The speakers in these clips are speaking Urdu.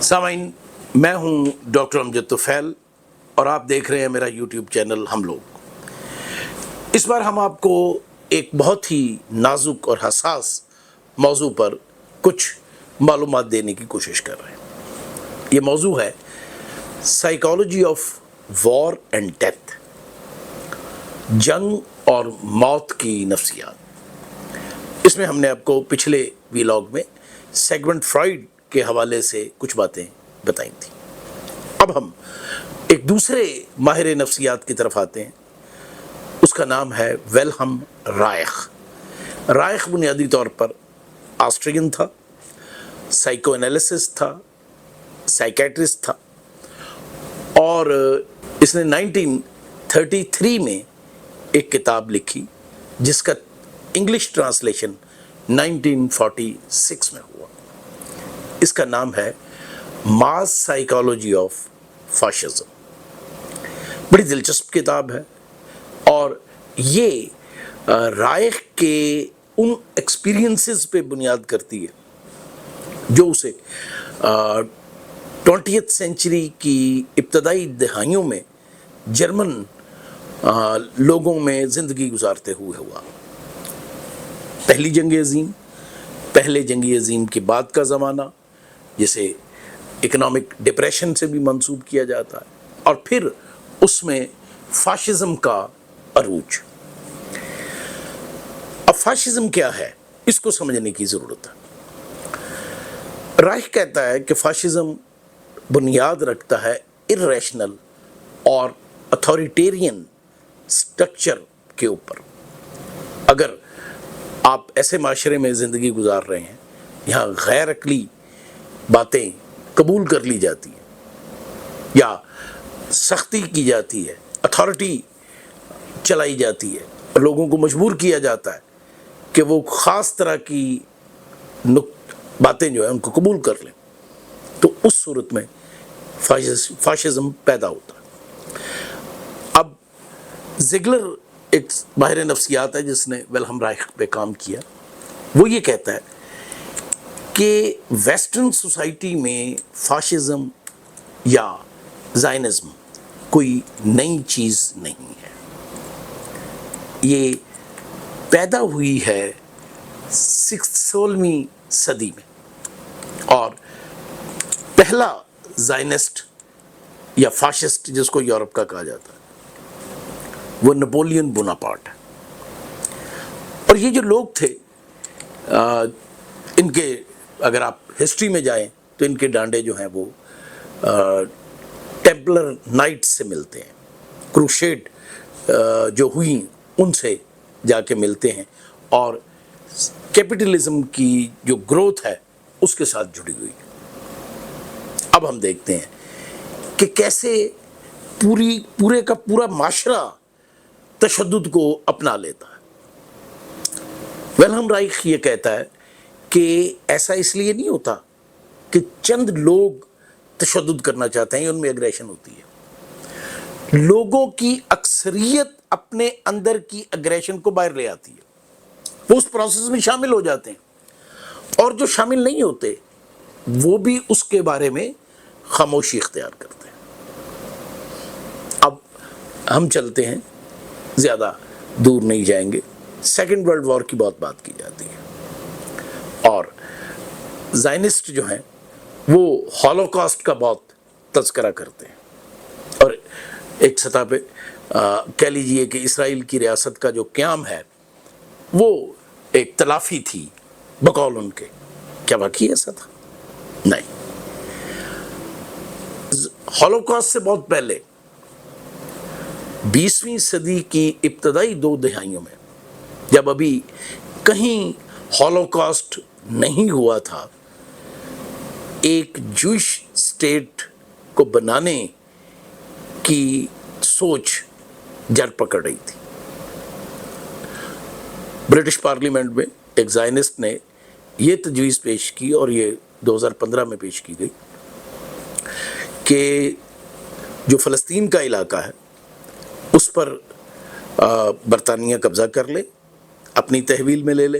سامعین، میں ہوں ڈاکٹر امجد طفیل اور آپ دیکھ رہے ہیں میرا یوٹیوب چینل ہم لوگ۔ اس بار ہم آپ کو ایک بہت ہی نازک اور حساس موضوع پر کچھ معلومات دینے کی کوشش کر رہے ہیں۔ یہ موضوع ہے psychology of war and death, جنگ اور موت کی نفسیات۔ اس میں ہم نے آپ کو پچھلے ویلاگ میں سیگمنٹ فرائیڈ کے حوالے سے کچھ باتیں بتائی تھیں۔ اب ہم ایک دوسرے ماہر نفسیات کی طرف آتے ہیں، اس کا نام ہے ویلہم رائخ۔ رائخ بنیادی طور پر آسٹرین تھا، سائیکو انالیسس تھا، سائیکیٹرسٹ تھا، اور اس نے 1933 میں ایک کتاب لکھی جس کا انگلش ٹرانسلیشن 1946 میں ہوا۔ اس کا نام ہے ماس سائیکالوجی آف فاشزم۔ بڑی دلچسپ کتاب ہے اور یہ رائخ کے ان ایکسپیرینسز پہ بنیاد کرتی ہے جو اسے 20th سینچری کی ابتدائی دہائیوں میں جرمن لوگوں میں زندگی گزارتے ہوئے ہوا۔ پہلی جنگ عظیم، پہلے جنگ عظیم کے بعد کا زمانہ جسے اکنامک ڈپریشن سے بھی منسوب کیا جاتا ہے، اور پھر اس میں فاشزم کا عروج۔ اب فاشزم کیا ہے، اس کو سمجھنے کی ضرورت ہے۔ رائخ کہتا ہے کہ فاشزم بنیاد رکھتا ہے irrational اور اتھارٹیرین سٹرکچر کے اوپر۔ اگر آپ ایسے معاشرے میں زندگی گزار رہے ہیں یہاں غیر عقلی باتیں قبول کر لی جاتی ہیں یا سختی کی جاتی ہے، اتھارٹی چلائی جاتی ہے اور لوگوں کو مجبور کیا جاتا ہے کہ وہ خاص طرح کی باتیں جو ہیں ان کو قبول کر لیں، تو اس صورت میں فاشزم پیدا ہوتا ہے۔ اب زگلر ایک ماہر نفسیات ہے جس نے ویلہم رائخ پہ کام کیا۔ وہ یہ کہتا ہے کہ ویسٹرن سوسائٹی میں فاشزم یا زائنزم کوئی نئی چیز نہیں ہے، یہ پیدا ہوئی ہے 16ویں صدی میں، اور پہلا زائنسٹ یا فاشسٹ جس کو یورپ کا کہا جاتا ہے وہ نپولین بوناپارٹ ہے۔ اور یہ جو لوگ تھے ان کے اگر آپ ہسٹری میں جائیں تو ان کے ڈانڈے جو ہیں وہ ٹیمپلر نائٹ سے ملتے ہیں، کروشیڈ جو ہوئیں ان سے جا کے ملتے ہیں، اور کیپٹلزم کی جو گروتھ ہے اس کے ساتھ جڑی ہوئی ہے۔ اب ہم دیکھتے ہیں کہ کیسے پورے کا پورا معاشرہ تشدد کو اپنا لیتا ہے۔ ویلہم رائخ یہ کہتا ہے کہ ایسا اس لیے نہیں ہوتا کہ چند لوگ تشدد کرنا چاہتے ہیں، ان میں اگریشن ہوتی ہے۔ لوگوں کی اکثریت اپنے اندر کی اگریشن کو باہر لے آتی ہے، وہ اس پروسیس میں شامل ہو جاتے ہیں، اور جو شامل نہیں ہوتے وہ بھی اس کے بارے میں خاموشی اختیار کرتے ہیں۔ اب ہم چلتے ہیں، زیادہ دور نہیں جائیں گے۔ سیکنڈ ورلڈ وار کی بہت بات کی جاتی ہے، اور زائنسٹ جو ہیں وہ ہولوکاسٹ کا بہت تذکرہ کرتے ہیں، اور ایک سطح پہ کہہ لیجئے کہ اسرائیل کی ریاست کا جو قیام ہے وہ ایک تلافی تھی بقول ان کے۔ کیا واقعی ایسا تھا؟ نہیں۔ ہولوکاسٹ سے بہت پہلے 20ویں صدی کی ابتدائی 2 دہائیوں میں جب ابھی کہیں ہولوکاسٹ نہیں ہوا تھا، ایک جوئش اسٹیٹ کو بنانے کی سوچ جڑ پکڑ رہی تھی۔ برٹش پارلیمنٹ میں ایک زائنسٹ نے یہ تجویز پیش کی، اور یہ 2015 میں پیش کی گئی، کہ جو فلسطین کا علاقہ ہے اس پر برطانیہ قبضہ کر لے، اپنی تحویل میں لے لے،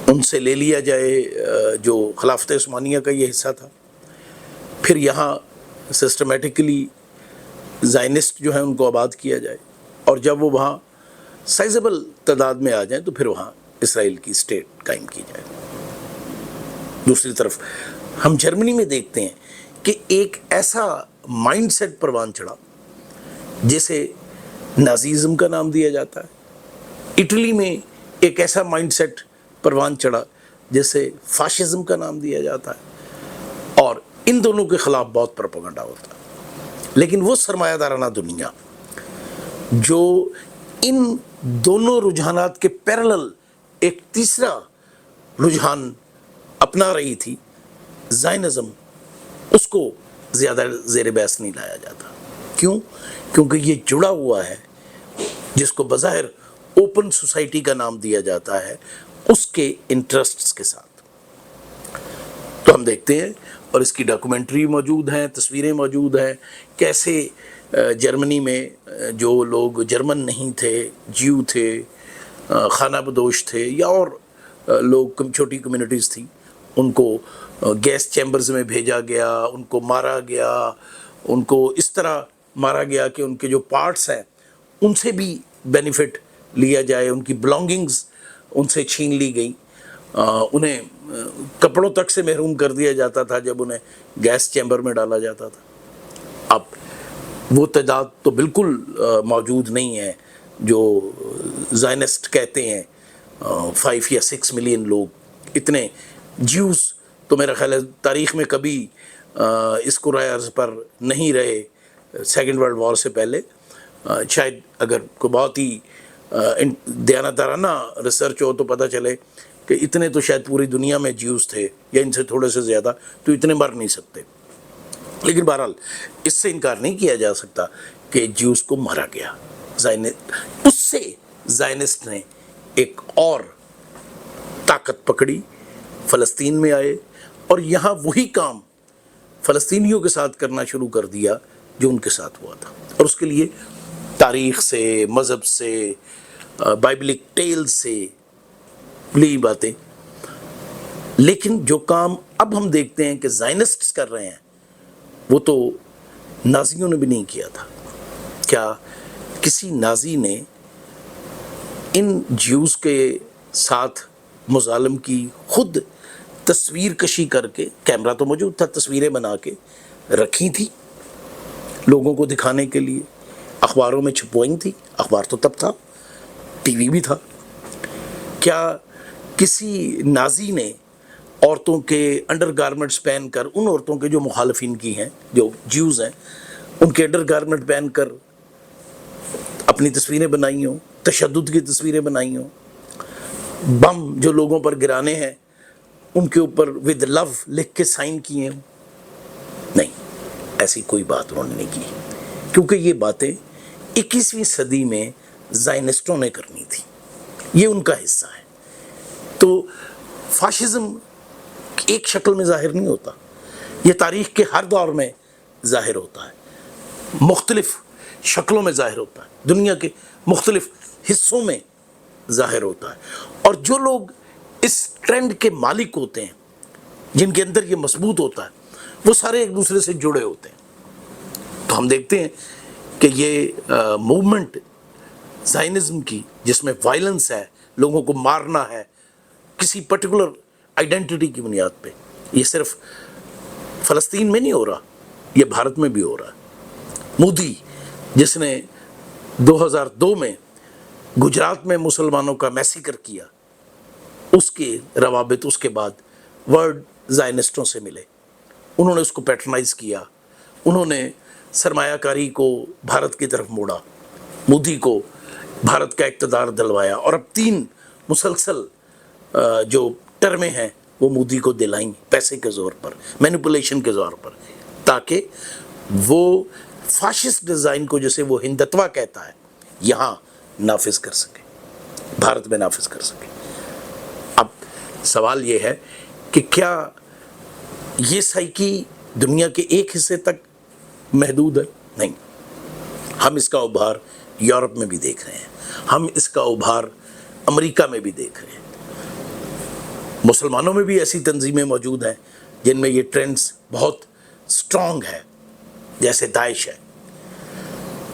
ان سے لے لیا جائے جو خلافت عثمانیہ کا یہ حصہ تھا، پھر یہاں سسٹمیٹکلی زائنسٹ جو ہیں ان کو آباد کیا جائے، اور جب وہ وہاں سائزبل تعداد میں آ جائیں تو پھر وہاں اسرائیل کی اسٹیٹ قائم کی جائے۔ دوسری طرف ہم جرمنی میں دیکھتے ہیں کہ ایک ایسا مائنڈ سیٹ پروان چڑھا جسے نازیزم کا نام دیا جاتا ہے، اٹلی میں ایک ایسا مائنڈ سیٹ پروان چڑھا جسے فاشزم کا نام دیا جاتا ہے، اور ان دونوں کے خلاف بہت پروپیگنڈا ہوتا ہے۔ لیکن وہ سرمایہ دارانہ دنیا جو ان دونوں رجحانات کے پیرلل ایک تیسرا رجحان اپنا رہی تھی، زائنزم، اس کو زیادہ زیر بحث نہیں لایا جاتا۔ کیوں؟ کیونکہ یہ جڑا ہوا ہے جس کو بظاہر اوپن سوسائٹی کا نام دیا جاتا ہے، اس کے انٹرسٹس کے ساتھ۔ تو ہم دیکھتے ہیں، اور اس کی ڈاکومنٹری موجود ہیں، تصویریں موجود ہیں، کیسے جرمنی میں جو لوگ جرمن نہیں تھے، جیو تھے، خانہ بدوش تھے، یا اور لوگ چھوٹی کمیونٹیز تھیں، ان کو گیس چیمبرز میں بھیجا گیا، ان کو مارا گیا، ان کو اس طرح مارا گیا کہ ان کے جو پارٹس ہیں ان سے بھی بینیفٹ لیا جائے، ان کی بلانگنگز ان سے چھین لی گئی، انہیں کپڑوں تک سے محروم کر دیا جاتا تھا جب انہیں گیس چیمبر میں ڈالا جاتا تھا۔ اب وہ تعداد تو بالکل موجود نہیں ہے جو زائنسٹ کہتے ہیں، 5 یا 6 ملین لوگ، اتنے جیوز تو میرا خیال ہے تاریخ میں کبھی اس کرۂ ارض پر نہیں رہے سیکنڈ ورلڈ وار سے پہلے۔ شاید اگر کوئی بہت ہی دیانتدارانہ ریسرچ ہو تو پتہ چلے کہ اتنے تو شاید پوری دنیا میں جیوز تھے، یا ان سے تھوڑے سے زیادہ، تو اتنے مر نہیں سکتے۔ لیکن بہرحال اس سے انکار نہیں کیا جا سکتا کہ جیوز کو مارا گیا۔ اس سے زائنسٹ نے ایک اور طاقت پکڑی، فلسطین میں آئے، اور یہاں وہی کام فلسطینیوں کے ساتھ کرنا شروع کر دیا جو ان کے ساتھ ہوا تھا، اور اس کے لیے تاریخ سے، مذہب سے، بائبلک ٹیل سے لی باتیں۔ لیکن جو کام اب ہم دیکھتے ہیں کہ زائنسٹس کر رہے ہیں، وہ تو نازیوں نے بھی نہیں کیا تھا۔ کیا کسی نازی نے ان جیوز کے ساتھ مظالم کی خود تصویر کشی کر کے، کیمرہ تو موجود تھا، تصویریں بنا کے رکھی تھی لوگوں کو دکھانے کے لیے، اخباروں میں چھپوائی تھی؟ اخبار تو تب تھا، ٹی وی بھی تھا۔ کیا کسی نازی نے عورتوں کے انڈر گارمنٹس پہن کر، ان عورتوں کے جو مخالفین کی ہیں، جو جیوز ہیں، ان کے انڈر گارمنٹ پہن کر اپنی تصویریں بنائی ہوں، تشدد کی تصویریں بنائی ہوں، بم جو لوگوں پر گرانے ہیں ان کے اوپر ود لو لکھ کے سائن کیے ہوں؟ نہیں، ایسی کوئی بات انہوں نے نہیں کی، کیونکہ یہ باتیں 21ویں صدی میں زائنسٹوں نے کرنی تھی، یہ ان کا حصہ ہے۔ تو فاشزم ایک شکل میں ظاہر نہیں ہوتا، یہ تاریخ کے ہر دور میں ظاہر ہوتا ہے، مختلف شکلوں میں ظاہر ہوتا ہے، دنیا کے مختلف حصوں میں ظاہر ہوتا ہے، اور جو لوگ اس ٹرینڈ کے مالک ہوتے ہیں، جن کے اندر یہ مضبوط ہوتا ہے، وہ سارے ایک دوسرے سے جڑے ہوتے ہیں۔ تو ہم دیکھتے ہیں کہ یہ موومنٹ زائنزم کی، جس میں وائلنس ہے، لوگوں کو مارنا ہے کسی پرٹیکولر آئیڈینٹی کی بنیاد پہ، یہ صرف فلسطین میں نہیں ہو رہا، یہ بھارت میں بھی ہو رہا ہے۔ مودی جس نے 2002 میں گجرات میں مسلمانوں کا میسیکر کیا، اس کے روابط اس کے بعد ورلڈ زائنسٹوں سے ملے، انہوں نے اس کو پیٹرنائز کیا، انہوں نے سرمایہ کاری کو بھارت کی طرف موڑا، مودی کو بھارت کا اقتدار دلوایا، اور اب 3 مسلسل جو ٹرمیں ہیں وہ مودی کو دلائیں پیسے کے زور پر، مینیپولیشن کے زور پر، تاکہ وہ فاشسٹ ڈیزائن کو، جسے وہ ہندتوا کہتا ہے، یہاں نافذ کر سکے، بھارت میں نافذ کر سکے۔ اب سوال یہ ہے کہ کیا یہ سائیکی دنیا کے ایک حصے تک محدود ہے؟ نہیں، ہم اس کا ابھار یورپ میں بھی دیکھ رہے ہیں، ہم اس کا ابھار امریکہ میں بھی دیکھ رہے ہیں، مسلمانوں میں بھی ایسی تنظیمیں موجود ہیں جن میں یہ ٹرینڈز بہت سٹرونگ ہے جیسے داعش ہے.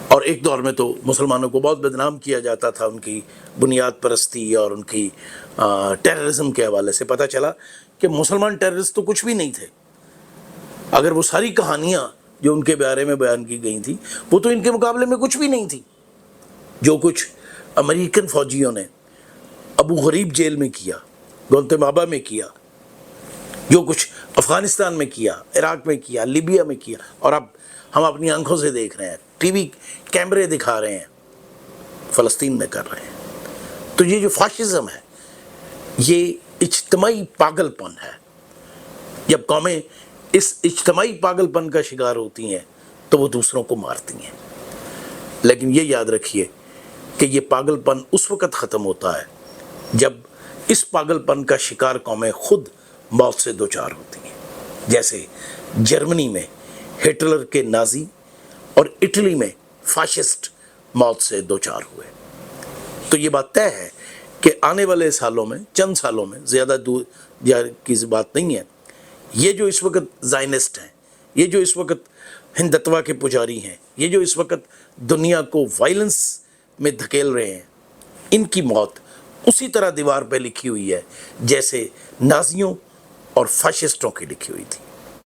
اور ایک دور میں تو مسلمانوں کو بہت بدنام کیا جاتا تھا ان کی بنیاد پرستی اور ان کی ٹیررزم کے حوالے سے. پتہ چلا کہ مسلمان ٹیررسٹ تو کچھ بھی نہیں تھے. اگر وہ ساری کہانیاں جو ان کے بارے میں بیان کی گئی تھیں وہ تو ان کے مقابلے میں کچھ بھی نہیں تھی. جو کچھ امریکن فوجیوں نے ابو غریب جیل میں کیا، گوانتانامو میں کیا، جو کچھ افغانستان میں کیا، عراق میں کیا، لیبیا میں کیا، اور اب ہم اپنی آنکھوں سے دیکھ رہے ہیں، ٹی وی کیمرے دکھا رہے ہیں، فلسطین میں کر رہے ہیں. تو یہ جو فاشزم ہے یہ اجتماعی پاگل پن ہے. جب قومیں اس اجتماعی پاگل پن کا شکار ہوتی ہیں تو وہ دوسروں کو مارتی ہیں. لیکن یہ یاد رکھیے کہ یہ پاگل پن اس وقت ختم ہوتا ہے جب اس پاگل پن کا شکار قومیں خود موت سے دوچار ہوتی ہیں. جیسے جرمنی میں ہٹلر کے نازی اور اٹلی میں فاشسٹ موت سے دوچار ہوئے. تو یہ بات طے ہے کہ آنے والے سالوں میں، چند سالوں میں، زیادہ دور کی بات نہیں ہے، یہ جو اس وقت زائنسٹ ہیں، یہ جو اس وقت ہندتوا کے پجاری ہیں، یہ جو اس وقت دنیا کو وائلنس میں دھکیل رہے ہیں، ان کی موت اسی طرح دیوار پہ لکھی ہوئی ہے جیسے نازیوں اور فاشسٹوں کی لکھی ہوئی تھی.